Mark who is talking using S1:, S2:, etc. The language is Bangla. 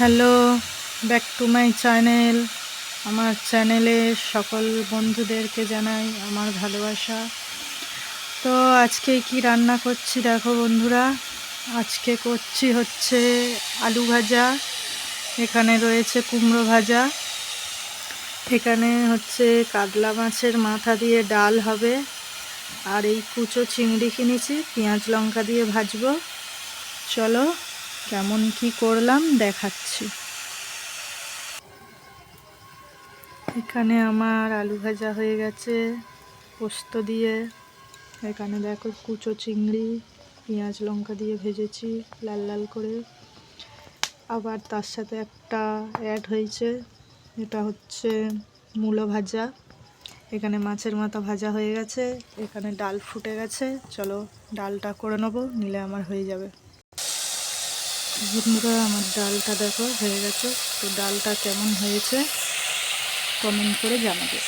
S1: Hello, back to my channel. আমার চ্যানেলের সকল বন্ধুদেরকে জানাই আমার ভালোবাসা। তো আজকে কি রান্না করছি দেখো বন্ধুরা। আজকে করছি হচ্ছে আলু ভাজা, এখানে রয়েছে কুমড়ো ভাজা, এখানে হচ্ছে কাতলা মাছের মাথা দিয়ে ডাল হবে, আর এই কুচো চিংড়ি কিনেছি, পেঁয়াজ লঙ্কা দিয়ে ভাজবো। চলো কেমন কি করলাম দেখাচ্ছি। এখানে আমার আলু ভাজা হয়ে গেছে পোস্ত দিয়ে। এখানে দেখো কুচো চিংড়ি পেঁয়াজ লঙ্কা দিয়ে ভেজেছি লাল লাল করে। আবার তার সাথে একটা অ্যাড হয়েছে, এটা হচ্ছে মূলো ভাজা। এখানে মাছের মাথা ভাজা হয়ে গেছে, এখানে ডাল ফুটে গেছে। চলো ডালটা করে নেবো, নিলে আমার হয়ে যাবে। বন্ধুরা আমার ডালটা দেখো হয়ে গেছে। তো ডালটা কেমন হয়েছে কমেন্ট করে জানাবে।